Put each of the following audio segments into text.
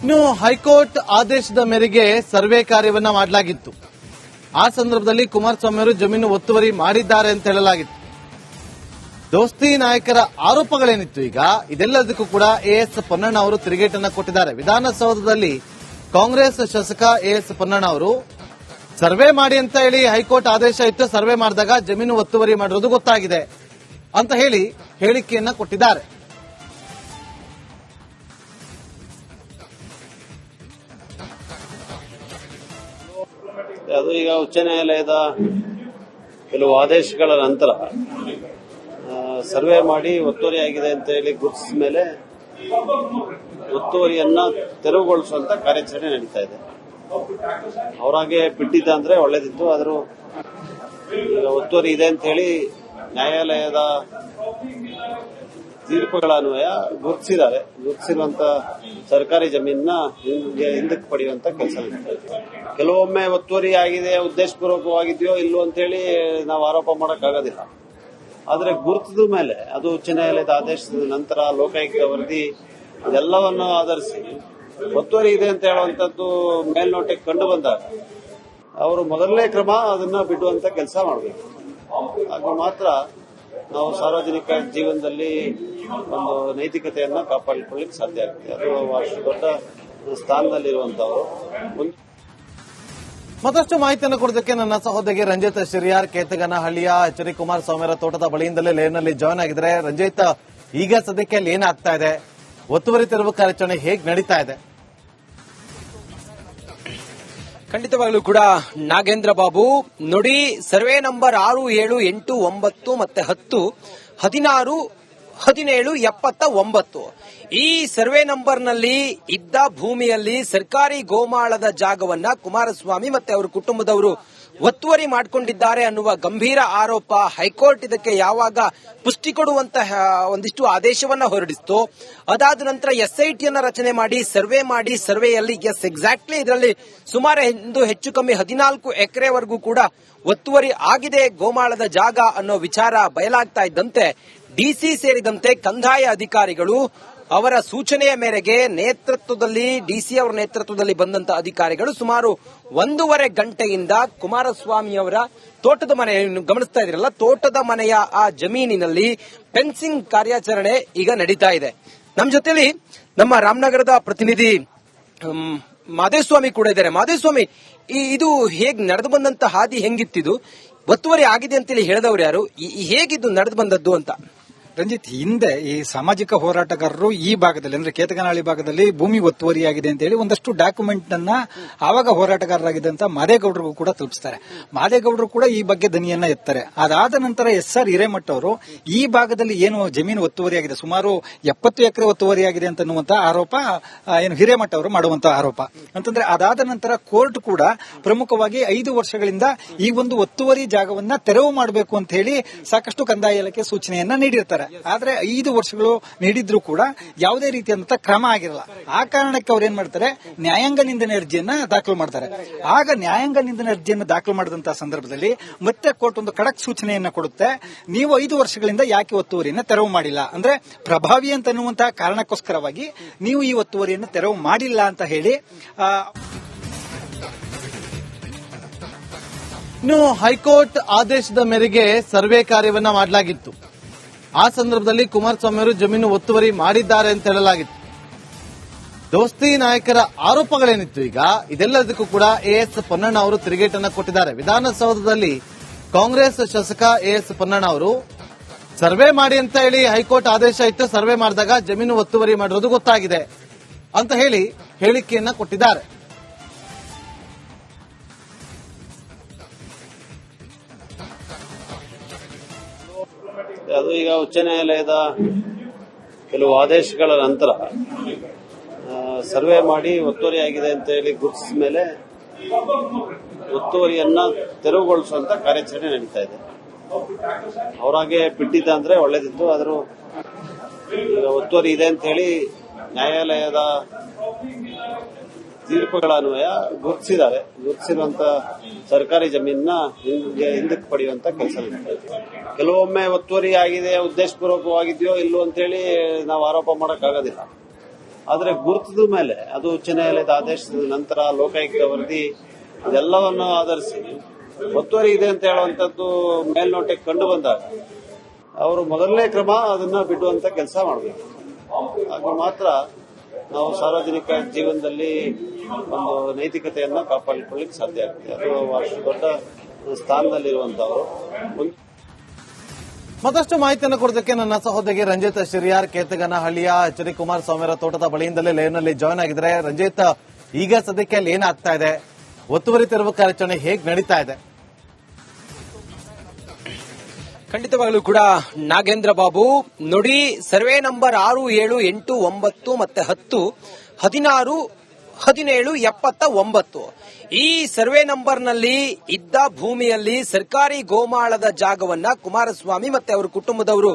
ಇನ್ನು ಹೈಕೋರ್ಟ್ ಆದೇಶದ ಮೇರೆಗೆ ಸರ್ವೆ ಕಾರ್ಯವನ್ನ ಮಾಡಲಾಗಿತ್ತು. ಆ ಸಂದರ್ಭದಲ್ಲಿ ಕುಮಾರಸ್ವಾಮಿ ಅವರು ಜಮೀನು ಒತ್ತುವರಿ ಮಾಡಿದ್ದಾರೆ ಅಂತ ಹೇಳಲಾಗಿತ್ತು. ದೋಸ್ತಿ ನಾಯಕರ ಆರೋಪಗಳೇನಿತ್ತು ಈಗ ಇದೆಲ್ಲದಕ್ಕೂ ಕೂಡ ಎಎಸ್ ಪೊನ್ನಣ್ಣ ಅವರು ತಿರುಗೇಟನ್ನ ಕೊಟ್ಟಿದ್ದಾರೆ. ವಿಧಾನಸೌಧದಲ್ಲಿ ಕಾಂಗ್ರೆಸ್ ಶಾಸಕ ಎಎಸ್ ಪೊನ್ನಣ್ಣ ಅವರು ಸರ್ವೆ ಮಾಡಿ ಅಂತ ಹೇಳಿ ಹೈಕೋರ್ಟ್ ಆದೇಶ ಇತ್ತು, ಸರ್ವೆ ಮಾಡಿದಾಗ ಜಮೀನು ಒತ್ತುವರಿ ಮಾಡಿರೋದು ಗೊತ್ತಾಗಿದೆ ಅಂತ ಹೇಳಿ ಹೇಳಿಕೆಯನ್ನ ಕೊಟ್ಟಿದ್ದಾರೆ. ಅದು ಈಗ ಉಚ್ಚ ನ್ಯಾಯಾಲಯದ ಕೆಲವು ಆದೇಶಗಳ ನಂತರ ಸರ್ವೆ ಮಾಡಿ ಒತ್ತುವರಿ ಆಗಿದೆ ಅಂತ ಹೇಳಿ ಗುರುತಿಸಿದ ಮೇಲೆ ಒತ್ತುವರಿಯನ್ನ ತೆರವುಗೊಳಿಸುವಂತ ಕಾರ್ಯಾಚರಣೆ ನಡೀತಾ ಇದೆ. ಅವರಾಗೆ ಬಿಟ್ಟಿದ್ದ ಅಂದ್ರೆ ಒಳ್ಳೇದಿತ್ತು. ಆದರೂ ಒತ್ತುವರಿ ಇದೆ ಅಂತ ಹೇಳಿ ನ್ಯಾಯಾಲಯದ ತೀರ್ಪುಗಳ ಅನ್ವಯ ಗುರುತಿಸಿದ್ದಾರೆ. ಗುರುತಿಸಿರುವಂತ ಸರ್ಕಾರಿ ಜಮೀನನ್ನ ಹಿಂದಕ್ಕೆ ಪಡೆಯುವಂತ ಕೆಲಸ ನಡೀತಾ ಇದೆ. ಕೆಲವೊಮ್ಮೆ ಒತ್ತುವರಿ ಆಗಿದೆ, ಉದ್ದೇಶಪೂರ್ವಕವಾಗಿದೆಯೋ ಇಲ್ಲೋ ಅಂತ ಹೇಳಿ ನಾವು ಆರೋಪ ಮಾಡೋಕ್ಕಾಗೋದಿಲ್ಲ. ಆದರೆ ಗುರುತಿದ ಮೇಲೆ ಅದು ಉಚ್ಚ ನ್ಯಾಯಾಲಯದ ಆದೇಶದ ನಂತರ ಲೋಕಾಯುಕ್ತ ವರದಿ ಇದೆಲ್ಲವನ್ನು ಆಧರಿಸಿ ಒತ್ತುವರಿ ಇದೆ ಅಂತ ಹೇಳುವಂತದ್ದು ಮೇಲ್ನೋಟಕ್ಕೆ ಕಂಡು ಬಂದಾಗ ಅವರು ಮೊದಲನೇ ಕ್ರಮ ಅದನ್ನ ಬಿಡುವಂತ ಕೆಲಸ ಮಾಡಬೇಕು. ಆಗ ಮಾತ್ರ ನಾವು ಸಾರ್ವಜನಿಕ ಜೀವನದಲ್ಲಿ ಒಂದು ನೈತಿಕತೆಯನ್ನ ಕಾಪಾಡಿಕೊಳ್ಳಿಕ್ಕೆ ಸಾಧ್ಯ ಆಗುತ್ತೆ. ಅದು ಅಷ್ಟು ದೊಡ್ಡ ಸ್ಥಾನದಲ್ಲಿರುವಂತವರು. ಮತ್ತಷ್ಟು ಮಾಹಿತಿಯನ್ನು ಕೊಡೋದಕ್ಕೆ ನನ್ನ ಸಹೋದರಿ ರಂಜಿತ್ ಶಿರಿಯಾರ್ ಕೇತಗನಹಳ್ಳಿಯ ಎಚ್ ಡಿ ಕುಮಾರಸ್ವಾಮಿ ಅವರ ತೋಟದ ಬಳಿಯಿಂದಲೇ ಲೇನ್ನಲ್ಲಿ ಜಾಯ್ನ್ ಆಗಿದ್ದಾರೆ. ರಂಜಿತ್, ಈಗ ಸದ್ಯಕ್ಕೆ ಅಲ್ಲಿ ಏನಾಗ್ತಾ ಇದೆ, ಒತ್ತುವರಿ ತೆರವು ಕಾರ್ಯಾಚರಣೆ ಹೇಗೆ ನಡೀತಾ ಇದೆ? ಖಂಡಿತವಾಗಲೂ ಕೂಡ ನಾಗೇಂದ್ರ ಬಾಬು ನೋಡಿ, ಸರ್ವೆ ನಂಬರ್ 6, 7, 8, 9 ಮತ್ತೆ 10, 16, 17, 79 ಈ ಸರ್ವೆ ನಂಬರ್ನಲ್ಲಿ ಇದ್ದ ಭೂಮಿಯಲ್ಲಿ ಸರ್ಕಾರಿ ಗೋಮಾಳದ ಜಾಗವನ್ನ ಕುಮಾರಸ್ವಾಮಿ ಮತ್ತೆ ಅವರ ಕುಟುಂಬದವರು ಒತ್ತುವರಿ ಮಾಡಿಕೊಂಡಿದ್ದಾರೆ ಅನ್ನುವ ಗಂಭೀರ ಆರೋಪ ಹೈಕೋರ್ಟ್ ಇದಕ್ಕೆ ಯಾವಾಗ ಪುಷ್ಟಿ ಕೊಡುವಂತಹ ಒಂದಿಷ್ಟು ಆದೇಶವನ್ನ ಹೊರಡಿಸಿತು, ಅದಾದ ನಂತರ ಎಸ್ಐಟಿಯನ್ನ ರಚನೆ ಮಾಡಿ ಸರ್ವೆಯಲ್ಲಿ ಎಕ್ಸಾಕ್ಟ್ಲಿ ಇದರಲ್ಲಿ ಸುಮಾರು ಹೆಚ್ಚು ಕಮ್ಮಿ 14 ಎಕರೆವರೆಗೂ ಕೂಡ ಒತ್ತುವರಿ ಆಗಿದೆ ಗೋಮಾಳದ ಜಾಗ ಅನ್ನೋ ವಿಚಾರ ಬಯಲಾಗ್ತಾ ಇದ್ದಂತೆ ಡಿಸಿ ಸೇರಿದಂತೆ ಕಂದಾಯ ಅಧಿಕಾರಿಗಳು ಅವರ ಸೂಚನೆಯ ಮೇರೆಗೆ ಡಿಸಿ ಅವರ ನೇತೃತ್ವದಲ್ಲಿ ಬಂದಂತ ಅಧಿಕಾರಿಗಳು ಸುಮಾರು 1.5 ಗಂಟೆಯಿಂದ ಕುಮಾರಸ್ವಾಮಿ ಅವರ ತೋಟದ ಮನೆ ಗಮನಿಸ್ತಾ ಇದ್ರಲ್ಲ, ತೋಟದ ಮನೆಯ ಆ ಜಮೀನಿನಲ್ಲಿ ಫೆನ್ಸಿಂಗ್ ಕಾರ್ಯಾಚರಣೆ ಈಗ ನಡೀತಾ ಇದೆ. ನಮ್ಮ ಜೊತೆಲಿ ನಮ್ಮ ರಾಮನಗರದ ಪ್ರತಿನಿಧಿ ಮಾದೇಸ್ವಾಮಿ ಕೂಡ ಇದ್ದಾರೆ. ಮಾದೇಸ್ವಾಮಿ, ಇದು ಹೇಗ್ ನಡೆದು ಬಂದಂತ ಹಾದಿ ಹೆಂಗಿತ್ತಿದು? ಒತ್ತುವರಿ ಆಗಿದೆ ಅಂತೇಳಿ ಹೇಳಿದವರು ಯಾರು? ಹೇಗಿದ್ದು ನಡೆದು ಬಂದದ್ದು ಅಂತ? ರಂಜಿತ್, ಹಿಂದೆ ಈ ಸಾಮಾಜಿಕ ಹೋರಾಟಗಾರರು ಈ ಭಾಗದಲ್ಲಿ ಅಂದ್ರೆ ಕೇತಗನಹಳ್ಳಿ ಭಾಗದಲ್ಲಿ ಭೂಮಿ ಒತ್ತುವರಿಯಾಗಿದೆ ಅಂತ ಹೇಳಿ ಒಂದಷ್ಟು ಡಾಕ್ಯುಮೆಂಟ್ ಅನ್ನ ಆವಾಗ ಹೋರಾಟಗಾರರಾಗಿದ್ದಂತ ಮಾದೇಗೌಡರಿಗೂ ಕೂಡ ತಲುಪಿಸ್ತಾರೆ. ಮಾದೇಗೌಡರು ಕೂಡ ಈ ಬಗ್ಗೆ ದನಿಯನ್ನ ಎತ್ತಾರೆ. ಅದಾದ ನಂತರ SR ಹಿರೇಮಠ ಅವರು ಈ ಭಾಗದಲ್ಲಿ ಏನು ಜಮೀನು ಒತ್ತುವರಿಯಾಗಿದೆ, ಸುಮಾರು 70 ಎಕರೆ ಒತ್ತುವರಿಯಾಗಿದೆ ಅಂತನ್ನುವಂತ ಆರೋಪ ಏನು ಹಿರೇಮಠ ಅವರು ಮಾಡುವಂತಹ ಆರೋಪ ಅಂತಂದ್ರೆ, ಅದಾದ ನಂತರ ಕೋರ್ಟ್ ಕೂಡ ಪ್ರಮುಖವಾಗಿ 5 ವರ್ಷಗಳಿಂದ ಈ ಒಂದು ಒತ್ತುವರಿ ಜಾಗವನ್ನ ತೆರವು ಮಾಡಬೇಕು ಅಂತ ಹೇಳಿ ಸಾಕಷ್ಟು ಕಂದಾಯ ಇಲಾಖೆ ಸೂಚನೆಯನ್ನ ನೀಡಿರ್ತಾರೆ. ಆದ್ರೆ 5 ವರ್ಷಗಳು ನೀಡಿದ್ರು ಕೂಡ ಯಾವುದೇ ರೀತಿಯಾದಂತಹ ಕ್ರಮ ಆಗಿರಲ್ಲ. ಆ ಕಾರಣಕ್ಕೆ ಅವ್ರು ಏನ್ ಮಾಡ್ತಾರೆ, ನ್ಯಾಯಾಂಗ ನಿಂದನೆ ಅರ್ಜಿಯನ್ನ ದಾಖಲು ಮಾಡ್ತಾರೆ. ಆಗ ನ್ಯಾಯಾಂಗ ನಿಂದನೆ ಅರ್ಜಿಯನ್ನು ದಾಖಲು ಮಾಡಿದಂತಹ ಸಂದರ್ಭದಲ್ಲಿ ಮತ್ತೆ ಕೋರ್ಟ್ ಒಂದು ಖಡಕ್ ಸೂಚನೆಯನ್ನ ಕೊಡುತ್ತೆ. ನೀವು 5 ವರ್ಷಗಳಿಂದ ಯಾಕೆ ಒತ್ತುವರಿಯನ್ನ ತೆರವು ಮಾಡಿಲ್ಲ ಅಂದ್ರೆ ಪ್ರಭಾವಿ ಅಂತನ್ನುವಂತಹ ಕಾರಣಕ್ಕೋಸ್ಕರವಾಗಿ ನೀವು ಈ ಒತ್ತುವರಿಯನ್ನು ತೆರವು ಮಾಡಿಲ್ಲ ಅಂತ ಹೇಳಿ ಇನ್ನು ಹೈಕೋರ್ಟ್ ಆದೇಶದ ಮೇರೆಗೆ ಸರ್ವೆ ಕಾರ್ಯವನ್ನ ಮಾಡಲಾಗಿತ್ತು. ಆ ಸಂದರ್ಭದಲ್ಲಿ ಕುಮಾರಸ್ವಾಮಿ ಅವರು ಜಮೀನು ಒತ್ತುವರಿ ಮಾಡಿದ್ದಾರೆ ಅಂತ ಹೇಳಲಾಗಿತ್ತು. ದೋಸ್ತಿ ನಾಯಕರ ಆರೋಪಗಳೇನಿತ್ತು ಈಗ ಇದೆಲ್ಲದಕ್ಕೂ ಕೂಡ ಎಎಸ್ ಪೊನ್ನಣ್ಣ ಅವರು ತಿರುಗೇಟನ್ನ ಕೊಟ್ಟಿದ್ದಾರೆ. ವಿಧಾನಸೌಧದಲ್ಲಿ ಕಾಂಗ್ರೆಸ್ ಶಾಸಕ ಎಎಸ್ ಪೊನ್ನಣ್ಣ ಅವರು ಸರ್ವೆ ಮಾಡಿ ಅಂತ ಹೇಳಿ ಹೈಕೋರ್ಟ್ ಆದೇಶ ಇತ್ತು, ಸರ್ವೆ ಮಾಡಿದಾಗ ಜಮೀನು ಒತ್ತುವರಿ ಮಾಡಿರೋದು ಗೊತ್ತಾಗಿದೆ ಅಂತ ಹೇಳಿ ಹೇಳಿಕೆಯನ್ನ ಕೊಟ್ಟಿದ್ದಾರೆ. ಅದು ಈಗ ಉಚ್ಚ ನ್ಯಾಯಾಲಯದ ಕೆಲವು ಆದೇಶಗಳ ನಂತರ ಸರ್ವೆ ಮಾಡಿ ಒತ್ತುವರಿ ಆಗಿದೆ ಅಂತ ಹೇಳಿ ಗುರುತಿಸಿದ ಮೇಲೆ ಒತ್ತುವರಿಯನ್ನ ತೆರವುಗೊಳಿಸುವಂತ ಕಾರ್ಯಾಚರಣೆ ನಡೀತಾ ಇದೆ. ಅವರಾಗೆ ಬಿಟ್ಟಿದ್ದ ಅಂದ್ರೆ ಒಳ್ಳೇದಿತ್ತು. ಆದರೂ ಒತ್ತುವರಿ ಇದೆ ಅಂತ ಹೇಳಿ ನ್ಯಾಯಾಲಯದ ತೀರ್ಪುಗಳ ಅನ್ವಯ ಗುರುತಿಸಿದ್ದಾರೆ. ಗುರುತಿಸಿರುವಂತ ಸರ್ಕಾರಿ ಜಮೀನನ್ನ ಹಿಂದಕ್ಕೆ ಪಡೆಯುವಂತ ಕೆಲಸ ನಡೀತಾ ಇದೆ. ಕೆಲವೊಮ್ಮೆ ಒತ್ತುವರಿ ಆಗಿದೆ, ಉದ್ದೇಶಪೂರ್ವಕವಾಗಿದೆಯೋ ಇಲ್ಲೋ ಅಂತ ಹೇಳಿ ನಾವು ಆರೋಪ ಮಾಡೋಕ್ಕಾಗೋದಿಲ್ಲ. ಆದ್ರೆ ಗುರುತದ ಮೇಲೆ ಅದು ಉಚ್ಚ ನ್ಯಾಯಾಲಯದ ಆದೇಶದ ನಂತರ ಲೋಕಾಯುಕ್ತ ವರದಿ ಇದೆಲ್ಲವನ್ನು ಆಧರಿಸಿ ಒತ್ತುವರಿ ಇದೆ ಅಂತ ಹೇಳುವಂತದ್ದು ಮೇಲ್ನೋಟಕ್ಕೆ ಕಂಡು ಬಂದಾಗ ಅವರು ಮೊದಲನೇ ಕ್ರಮ ಅದನ್ನ ಬಿಡುವಂತ ಕೆಲಸ ಮಾಡಬೇಕು. ಆಗ ಮಾತ್ರ ನಾವು ಸಾರ್ವಜನಿಕ ಜೀವನದಲ್ಲಿ ಒಂದು ನೈತಿಕತೆಯನ್ನ ಕಾಪಾಡಿಕೊಳ್ಳಿಕ್ಕೆ ಸಾಧ್ಯ ಆಗ್ತದೆ. ಅದು ಅಷ್ಟು ದೊಡ್ಡ ಸ್ಥಾನದಲ್ಲಿರುವಂತವರು. ಮತ್ತಷ್ಟು ಮಾಹಿತಿಯನ್ನು ಕೊಡೋದಕ್ಕೆ ನನ್ನ ಸಹೋದರಿ ರಂಜಿತ್ ಶಿರಿಯಾರ್ ಕೇತಗನಹಳ್ಳಿಯ ಎಚ್ ಡಿ ಕುಮಾರಸ್ವಾಮಿ ಅವರ ತೋಟದ ಬಳಿಯಿಂದಲೇ ಲೈವ್ನಲ್ಲಿ ಜಾಯ್ನ್ ಆಗಿದ್ದಾರೆ. ರಂಜಿತ್, ಈಗ ಸದ್ಯಕ್ಕೆ ಅಲ್ಲಿ ಏನಾಗ್ತಾ ಇದೆ, ಒತ್ತುವರಿ ತೆರವು ಕಾರ್ಯಾಚರಣೆ ಹೇಗೆ ನಡೀತಾ ಇದೆ? ಖಂಡಿತವಾಗಲೂ ಕೂಡ ನಾಗೇಂದ್ರ ಬಾಬು, ನೋಡಿ, ಸರ್ವೆ ನಂಬರ್ 6, 7, 8, 9 ಮತ್ತೆ 10, 16, 17, 79 ಈ ಸರ್ವೆ ನಂಬರ್ನಲ್ಲಿ ಇದ್ದ ಭೂಮಿಯಲ್ಲಿ ಸರ್ಕಾರಿ ಗೋಮಾಳದ ಜಾಗವನ್ನ ಕುಮಾರಸ್ವಾಮಿ ಮತ್ತೆ ಅವರ ಕುಟುಂಬದವರು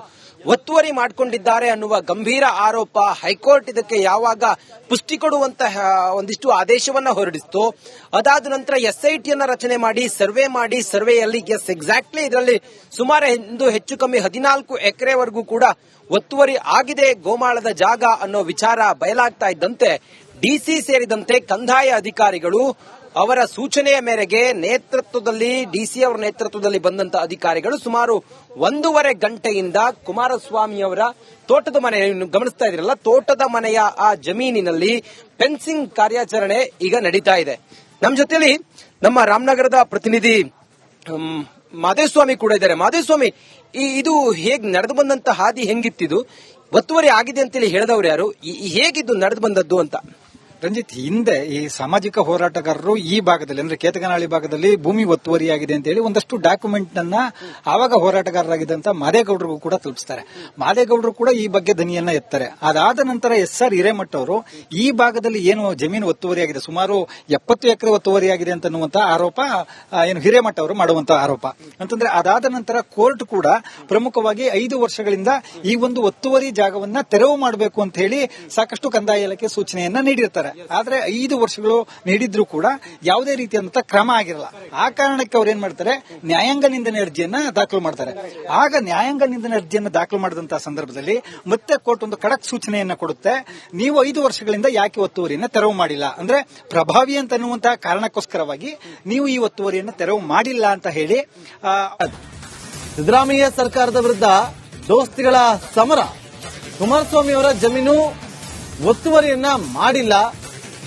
ಒತ್ತುವರಿ ಮಾಡಿಕೊಂಡಿದ್ದಾರೆ ಅನ್ನುವ ಗಂಭೀರ ಆರೋಪ ಹೈಕೋರ್ಟ್ ಇದಕ್ಕೆ ಯಾವಾಗ ಪುಷ್ಟಿ ಕೊಡುವಂತಹ ಒಂದಿಷ್ಟು ಆದೇಶವನ್ನ ಹೊರಡಿಸಿತು, ಅದಾದ ನಂತರ ಎಸ್ಐಟಿಯನ್ನ ರಚನೆ ಮಾಡಿ ಸರ್ವೆಯಲ್ಲಿ ಎಕ್ಸಾಕ್ಟ್ಲಿ ಇದರಲ್ಲಿ ಸುಮಾರು ಹೆಚ್ಚು ಕಮ್ಮಿ 14 ಎಕರೆವರೆಗೂ ಕೂಡ ಒತ್ತುವರಿ ಆಗಿದೆ ಗೋಮಾಳದ ಜಾಗ ಅನ್ನೋ ವಿಚಾರ ಬಯಲಾಗ್ತಾ ಇದ್ದಂತೆ ಡಿಸಿ ಸೇರಿದಂತೆ ಕಂದಾಯ ಅಧಿಕಾರಿಗಳು ಅವರ ಸೂಚನೆಯ ಮೇರೆಗೆ ಡಿಸಿ ಅವರ ನೇತೃತ್ವದಲ್ಲಿ ಬಂದಂತ ಅಧಿಕಾರಿಗಳು ಸುಮಾರು 1.5 ಗಂಟೆಯಿಂದ ಕುಮಾರಸ್ವಾಮಿ ಅವರ ತೋಟದ ಮನೆ ಗಮನಿಸ್ತಾ ಇದ್ರಲ್ಲ, ತೋಟದ ಮನೆಯ ಆ ಜಮೀನಿನಲ್ಲಿ ಫೆನ್ಸಿಂಗ್ ಕಾರ್ಯಾಚರಣೆ ಈಗ ನಡೀತಾ ಇದೆ. ನಮ್ಮ ಜೊತೆಲಿ ನಮ್ಮ ರಾಮನಗರದ ಪ್ರತಿನಿಧಿ ಮಾದೇಸ್ವಾಮಿ ಕೂಡ ಇದ್ದಾರೆ. ಮಾದೇಸ್ವಾಮಿ, ಇದು ಹೇಗ್ ನಡೆದು ಬಂದಂತ ಹಾದಿ ಹೆಂಗಿತ್ತಿದು? ಒತ್ತುವರಿ ಆಗಿದೆ ಅಂತೇಳಿ ಹೇಳಿದವರು ಯಾರು? ಹೇಗಿದ್ದು ನಡೆದು ಬಂದದ್ದು ಅಂತ? ರಂಜಿತ್, ಹಿಂದೆ ಈ ಸಾಮಾಜಿಕ ಹೋರಾಟಗಾರರು ಈ ಭಾಗದಲ್ಲಿ ಅಂದ್ರೆ ಕೇತಗನಹಳ್ಳಿ ಭಾಗದಲ್ಲಿ ಭೂಮಿ ಒತ್ತುವರಿಯಾಗಿದೆ ಅಂತ ಹೇಳಿ ಒಂದಷ್ಟು ಡಾಕ್ಯುಮೆಂಟ್ ಅನ್ನ ಆವಾಗ ಹೋರಾಟಗಾರರಾಗಿದ್ದಂತ ಮಾದೇಗೌಡರಿಗೂ ಕೂಡ ತಲುಪಿಸ್ತಾರೆ. ಮಾದೇಗೌಡರು ಕೂಡ ಈ ಬಗ್ಗೆ ಧ್ವನಿಯನ್ನ ಎತ್ತಾರೆ. ಅದಾದ ನಂತರ SR ಹಿರೇಮಠ ಅವರು ಈ ಭಾಗದಲ್ಲಿ ಏನು ಜಮೀನು ಒತ್ತುವರಿಯಾಗಿದೆ, ಸುಮಾರು 70 ಎಕರೆ ಒತ್ತುವರಿಯಾಗಿದೆ ಅಂತನ್ನುವಂತ ಆರೋಪ ಏನು ಹಿರೇಮಠ ಅವರು ಮಾಡುವಂತಹ ಆರೋಪ ಅಂತಂದ್ರೆ, ಅದಾದ ನಂತರ ಕೋರ್ಟ್ ಕೂಡ ಪ್ರಮುಖವಾಗಿ 5 ವರ್ಷಗಳಿಂದ ಈ ಒಂದು ಒತ್ತುವರಿ ಜಾಗವನ್ನ ತೆರವು ಮಾಡಬೇಕು ಅಂತ ಹೇಳಿ ಸಾಕಷ್ಟು ಕಂದಾಯ ಇಲಾಖೆ ಸೂಚನೆಯನ್ನ ನೀಡಿರ್ತಾರೆ. ಆದ್ರೆ 5 ವರ್ಷಗಳು ನೀಡಿದ್ರು ಕೂಡ ಯಾವುದೇ ರೀತಿಯಾದಂತಹ ಕ್ರಮ ಆಗಿರಲ್ಲ. ಆ ಕಾರಣಕ್ಕೆ ಅವ್ರು ಏನ್ ಮಾಡ್ತಾರೆ, ನ್ಯಾಯಾಂಗ ನಿಂದನೆ ಅರ್ಜಿಯನ್ನ ದಾಖಲು ಮಾಡ್ತಾರೆ. ಆಗ ನ್ಯಾಯಾಂಗ ನಿಂದನೆ ಅರ್ಜಿಯನ್ನ ದಾಖಲು ಮಾಡಿದಂತಹ ಸಂದರ್ಭದಲ್ಲಿ ಮತ್ತೆ ಕೋರ್ಟ್ ಒಂದು ಖಡಕ್ ಸೂಚನೆಯನ್ನ ಕೊಡುತ್ತೆ. ನೀವು 5 ವರ್ಷಗಳಿಂದ ಯಾಕೆ ಒತ್ತುವರಿಯನ್ನ ತೆರವು ಮಾಡಿಲ್ಲ, ಅಂದ್ರೆ ಪ್ರಭಾವಿ ಅಂತ ಅನ್ನುವಂತಹ ಕಾರಣಕ್ಕೋಸ್ಕರವಾಗಿ ನೀವು ಈ ಒತ್ತುವರಿಯನ್ನ ತೆರವು ಮಾಡಿಲ್ಲ ಅಂತ ಹೇಳಿ ಸಿದ್ದರಾಮಯ್ಯ ಸರ್ಕಾರದ ವಿರುದ್ಧ ದೋಸ್ತಿಗಳ ಸಮರ. ಕುಮಾರಸ್ವಾಮಿ ಅವರ ಜಮೀನು ಒತ್ತುವರಿಯನ್ನ ಮಾಡಿಲ್ಲ,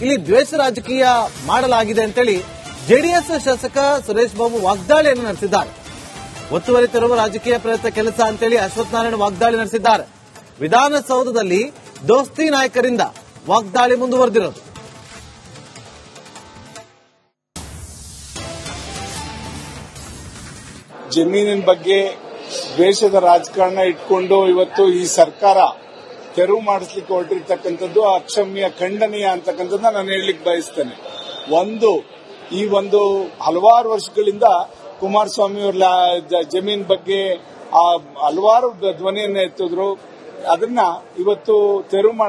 ಇಲ್ಲಿ ದ್ವೇಷ ರಾಜಕೀಯ ಮಾಡಲಾಗಿದೆ ಅಂತೇಳಿ ಜೆಡಿಎಸ್ ಶಾಸಕ ಸುರೇಶ್ ಬಾಬು ವಾಗ್ದಾಳಿಯನ್ನು ನಡೆಸಿದ್ದಾರೆ. ಒತ್ತುವರಿ ತೆರವು ರಾಜಕೀಯ ಪ್ರಯತ್ನ ಕೆಲಸ ಅಂತೇಳಿ ಅಶ್ವಥ್ ನಾರಾಯಣ ವಾಗ್ದಾಳಿ ನಡೆಸಿದ್ದಾರೆ. ವಿಧಾನಸೌಧದಲ್ಲಿ ದೋಸ್ತಿ ನಾಯಕರಿಂದ ವಾಗ್ದಾಳಿ ಮುಂದುವರೆದಿರೋದು. ಜಮೀನಿನ ಬಗ್ಗೆ ದ್ವೇಷದ ರಾಜಕಾರಣ ಇಟ್ಕೊಂಡು ಇವತ್ತು ಈ ಸರ್ಕಾರ ತೆರವು ಮಾಡಿಸ್ಲಿಕ್ಕೆ ಹೊರಟಿರ್ತಕ್ಕಂಥದ್ದು ಅಕ್ಷಮ್ಯ, ಖಂಡನೀಯ ಅಂತಕ್ಕಂಥದ್ದನ್ನ ನಾನು ಹೇಳಲಿಕ್ಕೆ ಬಯಸ್ತೇನೆ. ಈ ಒಂದು ಹಲವಾರು ವರ್ಷಗಳಿಂದ ಕುಮಾರಸ್ವಾಮಿ ಅವರ ಜಮೀನ್ ಬಗ್ಗೆ ಹಲವಾರು ಧ್ವನಿಯನ್ನ ಎತ್ತಿದ್ರು. ಅದನ್ನ ಇವತ್ತು ತೆರವು